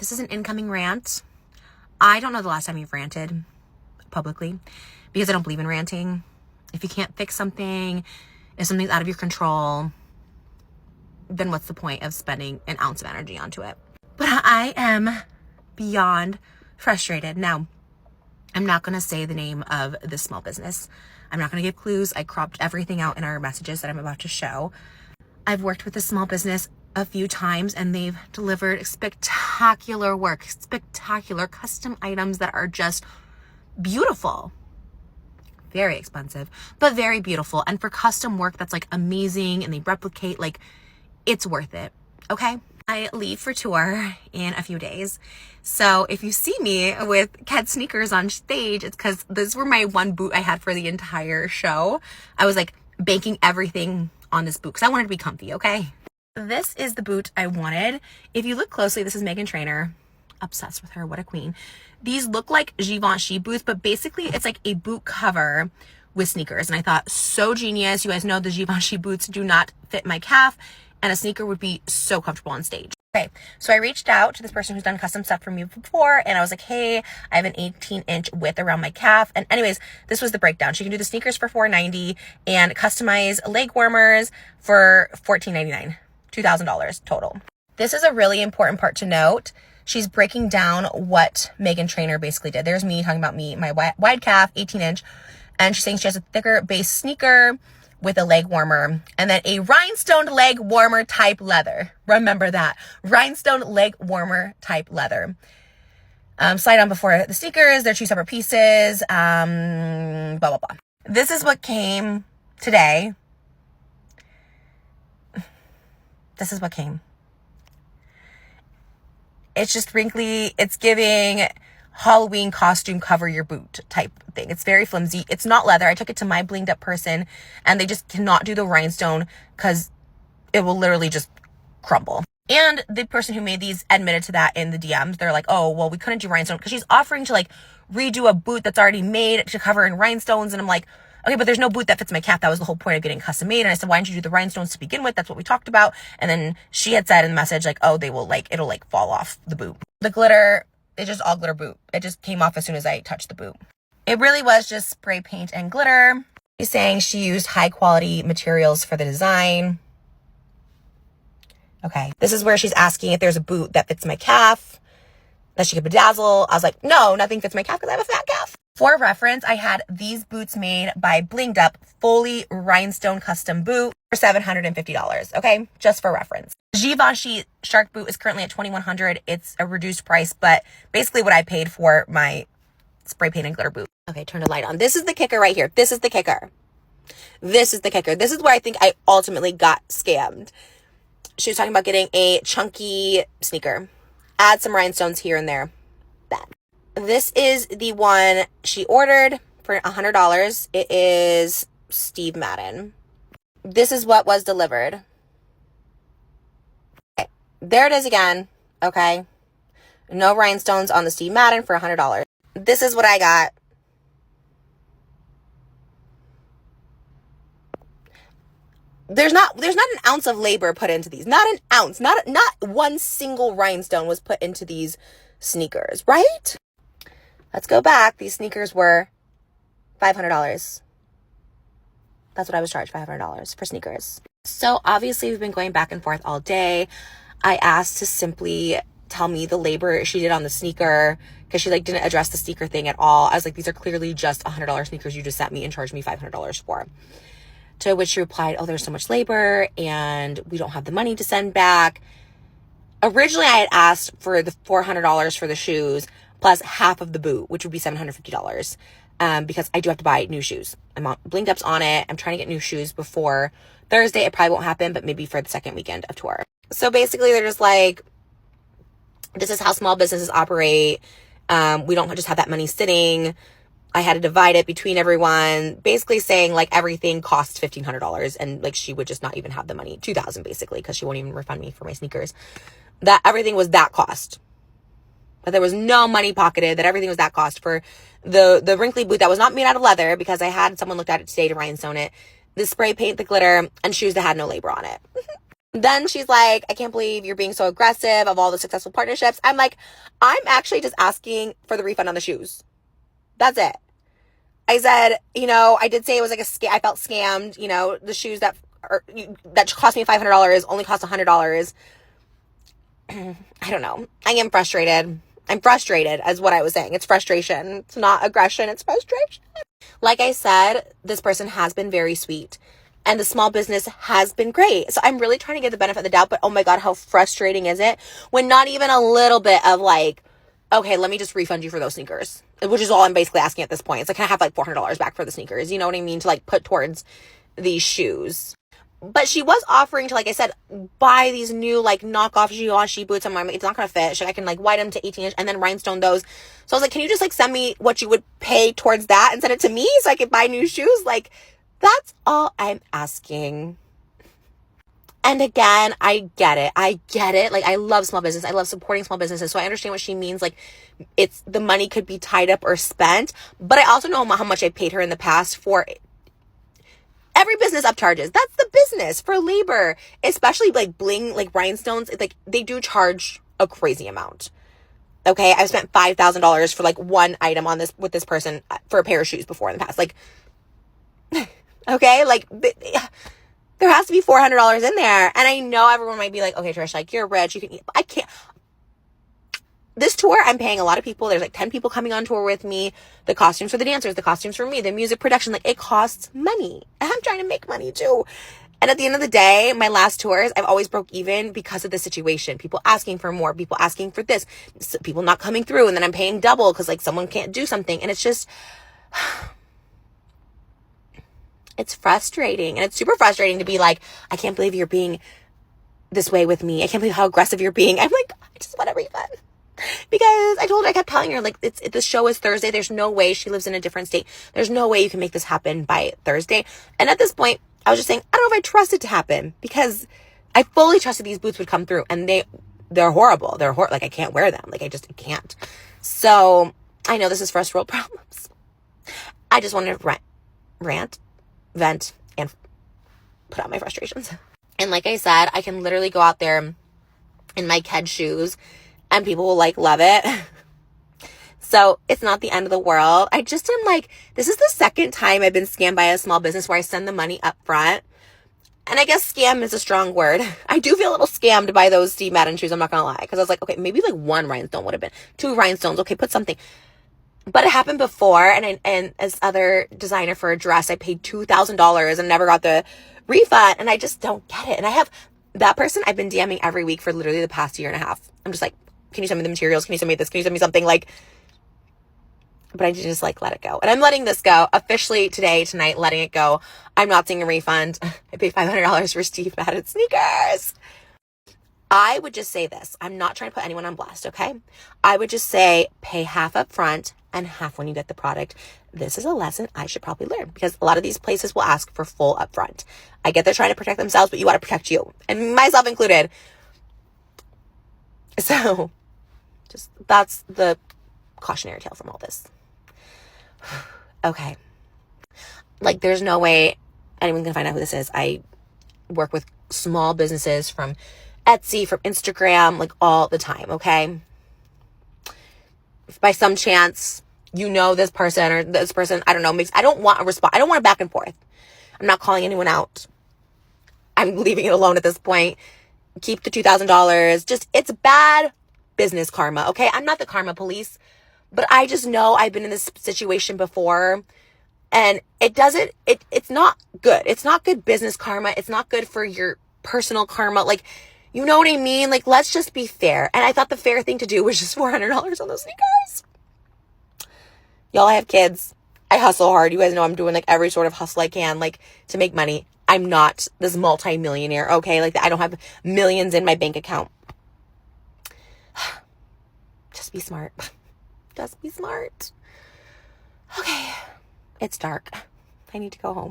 this is an incoming rant. I don't know the last time you've ranted publicly because I don't believe in ranting. If you can't fix something, if something's out of your control, then what's the point of spending an ounce of energy onto it? But I am beyond frustrated. Now, I'm not going to say the name of this small business. I'm not going to give clues. I cropped everything out in our messages that I'm about to show. I've worked with this small business a few times and they've delivered spectacular work, spectacular custom items that are just beautiful. Very expensive, but very beautiful. And for custom work that's like amazing and they replicate, like it's worth it. Okay. I leave for tour in a few days. So if you see me with Ked sneakers on stage, it's because those were my one boot I had for the entire show. I was like banking everything on this boot because I wanted to be comfy, okay? This is the boot I wanted. If you look closely, this is Meghan Trainor. Obsessed with her, what a queen. These look like Givenchy boots, but basically it's like a boot cover with sneakers. And I thought, so genius. You guys know the Givenchy boots do not fit my calf, and a sneaker would be so comfortable on stage. Okay, so I reached out to this person who's done custom stuff for me before, and I was like, hey, I have an 18-inch width around my calf. And anyways, this was the breakdown. She can do the sneakers for $490 and customize leg warmers for $14.99, $2,000 total. This is a really important part to note. She's breaking down what Meghan Trainor basically did. There's me talking about me, my wide calf, 18-inch, and she's saying she has a thicker base sneaker with a leg warmer, and then a rhinestone leg warmer type leather. Remember that. Rhinestone leg warmer type leather. Slide on before the sneakers. They're two separate pieces. Blah, blah, blah. This is what came today. This is what came. It's just wrinkly. It's giving Halloween costume cover your boot type thing. It's very flimsy. It's not leather. I took it to my blinged up person and they just cannot do the rhinestone because it will literally just crumble. And the person who made these admitted to that in the DMs. They're like, oh, well, we couldn't do rhinestone because she's offering to like redo a boot that's already made to cover in rhinestones. And I'm like, okay, but there's no boot that fits my calf. That was the whole point of getting custom made. And I said, why didn't you do the rhinestones to begin with? That's what we talked about. And then she had said in the message, like, oh, they will like, it'll like fall off the boot. The glitter, it's just all glitter boot. It just came off as soon as I touched the boot. It really was just spray paint and glitter. She's saying she used high quality materials for the design. Okay. This is where she's asking if there's a boot that fits my calf that she could bedazzle. I was like, no, nothing fits my calf because I have a fat calf. For reference, I had these boots made by Blinged Up, fully rhinestone custom boot for $750. Okay. Just for reference. Givenchy shark boot is currently at $2,100. It's a reduced price, but basically what I paid for my spray paint and glitter boot. Okay, turn the light on. This is the kicker right here. This is the kicker. This is the kicker. This is where I think I ultimately got scammed. She was talking about getting a chunky sneaker. Add some rhinestones here and there. That. This is the one she ordered for $100. It is Steve Madden. This is what was delivered. Okay. There it is again. Okay. No rhinestones on the Steve Madden for $100. This is what I got. There's not an ounce of labor put into these. Not an ounce. Not one single rhinestone was put into these sneakers, right? Let's go back. These sneakers were $500. That's what I was charged, $500 for sneakers. So obviously we've been going back and forth all day. I asked to simply tell me the labor she did on the sneaker because she like didn't address the sneaker thing at all. I was like, these are clearly just $100 sneakers you just sent me and charged me $500 for. To which she replied, oh, there's so much labor and we don't have the money to send back. Originally, I had asked for the $400 for the shoes plus half of the boot, which would be $750 because I do have to buy new shoes. I'm on Blinged Up's on it. I'm trying to get new shoes before Thursday. It probably won't happen, but maybe for the second weekend of tour. So basically, they're just like, this is how small businesses operate. We don't just have that money sitting. I had to divide it between everyone, basically saying like everything costs $1,500 and like she would just not even have the money, $2,000 basically, because she won't even refund me for my sneakers. That everything was that cost. That there was no money pocketed, that everything was that cost for the wrinkly boot that was not made out of leather because I had someone looked at it today to rhinestone it, the spray paint, the glitter, and shoes that had no labor on it. Then she's like, I can't believe you're being so aggressive of all the successful partnerships. I'm like, I'm actually just asking for the refund on the shoes. That's it. I said, I did say it was like I felt scammed. The shoes that cost me $500 only cost $100. I don't know. I am frustrated. I'm frustrated as what I was saying. It's frustration. It's not aggression. It's frustration. Like I said, this person has been very sweet and the small business has been great. So I'm really trying to give the benefit of the doubt, but oh my God, how frustrating is it when not even a little bit of like, okay, let me just refund you for those sneakers, which is all I'm basically asking at this point. It's like, can I have like $400 back for the sneakers? You know what I mean? To like put towards these shoes. But she was offering to, like I said, buy these new like knockoff Givenchy boots. I'm like, it's not going to fit. I can like white them to 18 inch and then rhinestone those. So I was like, can you just like send me what you would pay towards that and send it to me so I could buy new shoes? Like, that's all I'm asking. And again, I get it. Like, I love small business. I love supporting small businesses. So I understand what she means. Like, it's the money could be tied up or spent. But I also know how much I paid her in the past for it. Every business upcharges. That's the business for labor, especially like bling, like rhinestones. Like they do charge a crazy amount. Okay. I've spent $5,000 for like one item on this with this person for a pair of shoes before in the past. Like, okay. Like there has to be $400 in there. And I know everyone might be like, okay, Trish, like you're rich. You can eat. I can't. This tour, I'm paying a lot of people. There's like 10 people coming on tour with me. The costumes for the dancers, the costumes for me, the music production, like it costs money. I'm trying to make money too. And at the end of the day, my last tours, I've always broke even because of the situation. People asking for more, people asking for this, people not coming through. And then I'm paying double because like someone can't do something. And it's just, it's frustrating. And it's super frustrating to be like, I can't believe you're being this way with me. I can't believe how aggressive you're being. I'm like, I just want a refund. Because I kept telling her, like, the show is Thursday. There's no way. She lives in a different state. There's no way you can make this happen by Thursday. And at this point, I was just saying, I don't know if I trust it to happen because I fully trusted these boots would come through and they're horrible. Like, I can't wear them. Like, I can't. So I know this is first world problems. I just wanted to rant, vent, and put out my frustrations. And like I said, I can literally go out there in my Ked shoes and people will like love it. So it's not the end of the world. I just am like, this is the second time I've been scammed by a small business where I send the money up front. And I guess scam is a strong word. I do feel a little scammed by those Steve Madden shoes. I'm not going to lie. Because I was like, okay, maybe like one rhinestone would have been 2 rhinestones. Okay, put something. But it happened before. And as other designer for a dress, I paid $2,000 and never got the refund. And I just don't get it. And I have that person I've been DMing every week for literally the past year and a half. I'm just like, can you send me the materials? Can you send me this? Can you send me something? Like, but I just like let it go. And I'm letting this go officially tonight, letting it go. I'm not seeing a refund. I paid $500 for Steve Madden sneakers. I would just say this. I'm not trying to put anyone on blast, okay? I would just say pay half up front and half when you get the product. This is a lesson I should probably learn because a lot of these places will ask for full upfront. I get they're trying to protect themselves, but you want to protect you, and myself included. So just that's the cautionary tale from all this. Okay. Like, there's no way anyone's gonna find out who this is. I work with small businesses from Etsy, from Instagram, like all the time, okay? If by some chance you know this person or this person, I don't know, I don't want a response. I don't want a back and forth. I'm not calling anyone out. I'm leaving it alone at this point. Keep the $2,000. Just, it's bad business karma, okay? I'm not the karma police, but I just know I've been in this situation before and it's not good. It's not good business karma. It's not good for your personal karma. Like, you know what I mean? Like, let's just be fair. And I thought the fair thing to do was just $400 on those sneakers. Y'all, I have kids. I hustle hard. You guys know I'm doing like every sort of hustle I can, like, to make money. I'm not this multi-millionaire, okay? Like, I don't have millions in my bank account. Just be smart. Just be smart. Okay. It's dark. I need to go home.